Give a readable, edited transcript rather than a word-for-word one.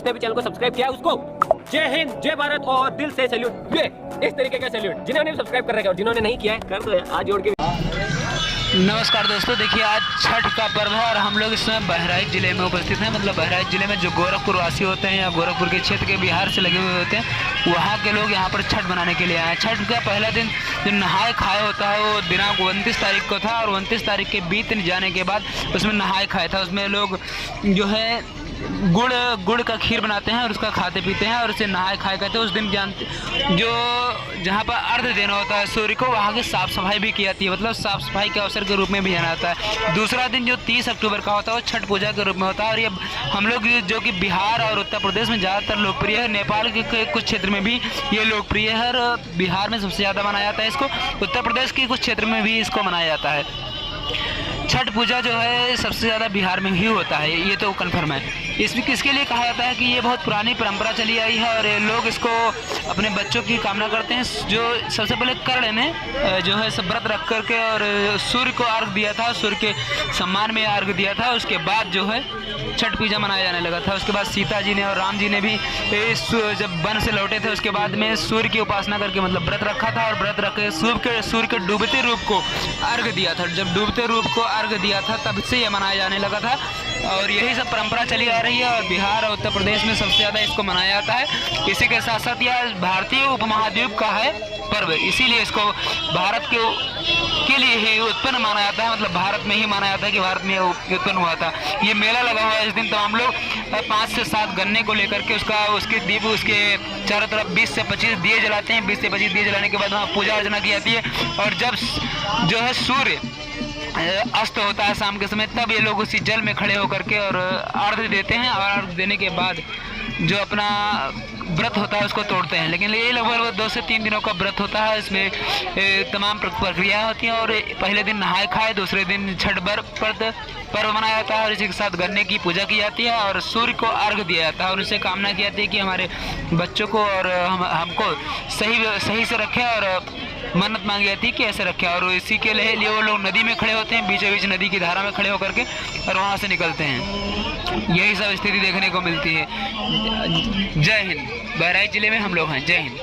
जिसने भी चैनल को सब्सक्राइब किया उसको जय हिंद, जय भारत और दिल से सैल्यूट। ये इस तरीके का सैल्यूट जिन्होंने भी सब्सक्राइब कर रखा है और जिन्होंने नहीं किया है कर दो आज जोड़ के। नमस्कार दोस्तों, देखिए आज छठ का पर्व है और हम लोग इस समय बहराइच ज़िले में उपस्थित हैं। मतलब बहराइच ज़िले में जो गोरखपुर वासी होते हैं या गोरखपुर के क्षेत्र के बिहार से लगे हुए होते हैं, वहाँ के लोग यहाँ पर छठ मनाने के लिए आए हैं। छठ का पहला दिन जो नहाए खाए होता है वो दिनांक 29 तारीख को था और 29 तारीख के बीत जाने के बाद उसमें नहाए खाए था। उसमें लोग जो है गुड़ का खीर बनाते हैं और उसका खाते पीते हैं और उसे नहाए खाए कहते हैं। उस दिन जो जहाँ पर अर्घ देना होता है सूर्य को, वहाँ की साफ़ सफाई भी की जाती है। मतलब साफ़ सफाई के अवसर के रूप में भी जाना जाता है। दूसरा दिन जो 30 अक्टूबर का होता है वो छठ पूजा के रूप में होता है और ये हम लोग जो कि बिहार और उत्तर प्रदेश में ज़्यादातर लोकप्रिय है, नेपाल के कुछ क्षेत्र में भी ये लोकप्रिय है और बिहार में सबसे ज़्यादा मनाया जाता है इसको। उत्तर प्रदेश के कुछ क्षेत्र में भी इसको मनाया जाता है। छठ पूजा जो है सबसे ज़्यादा बिहार में ही होता है, ये तो कन्फर्म है। इसके लिए कहा जाता है कि ये बहुत पुरानी परंपरा चली आई है और लोग इसको अपने बच्चों की कामना करते हैं। जो सबसे पहले कर्ण ने जो है सब व्रत रख करके और सूर्य को अर्घ दिया था, सूर्य के सम्मान में अर्घ दिया था। उसके बाद जो है छठ पूजा मनाया जाने लगा था। उसके बाद सीता जी ने और राम जी ने भी जब वन से लौटे थे उसके बाद में सूर्य की उपासना करके मतलब व्रत रखा था और व्रत रख के सूर्य के डूबते रूप को अर्घ दिया था। जब डूबते रूप को अर्घ दिया था तब से यह मनाया जाने लगा था और यही सब परंपरा चली आ रही है और बिहार और उत्तर प्रदेश में सबसे ज़्यादा इसको मनाया जाता है। इसी के साथ साथ यह भारतीय उपमहाद्वीप का है पर्व, इसीलिए इसको भारत के लिए ही उत्पन्न माना जाता है। मतलब भारत में ही माना जाता है कि भारत में उत्पन्न हुआ था। ये मेला लगा हुआ है इस दिन। तो हम लोग 5 से 7 गन्ने को लेकर के उसके दीप उसके चारों तरफ 20 से 25 दिए जलाते हैं। 20 से 25 दिए जलाने के बाद वहाँ पूजा अर्चना की जाती है और जब जो है सूर्य अस्त होता है शाम के समय, तब ये लोग उसी जल में खड़े होकर के और अर्घ देते हैं और अर्घ देने के बाद जो अपना व्रत होता है उसको तोड़ते हैं। लेकिन ये लगभग 2 से 3 दिनों का व्रत होता है। इसमें तमाम प्रक्रियाएँ होती हैं और पहले दिन नहाए खाए, दूसरे दिन छठ पर्व मनाया जाता है और इसी के साथ गन्ने की पूजा की जाती है और सूर्य को अर्घ दिया जाता है और उससे कामना की जाती है कि हमारे बच्चों को और हमको सही से रखे और मन्नत मांगी जाती है कि ऐसे रखे। और इसी के लिए वो लोग नदी में खड़े होते हैं, बीचों बीच नदी की धारा में खड़े होकर के और वहाँ से निकलते हैं। यही सब स्थिति देखने को मिलती है। जय हिंद। बहराइच जिले में हम लोग हैं। जय हिंद।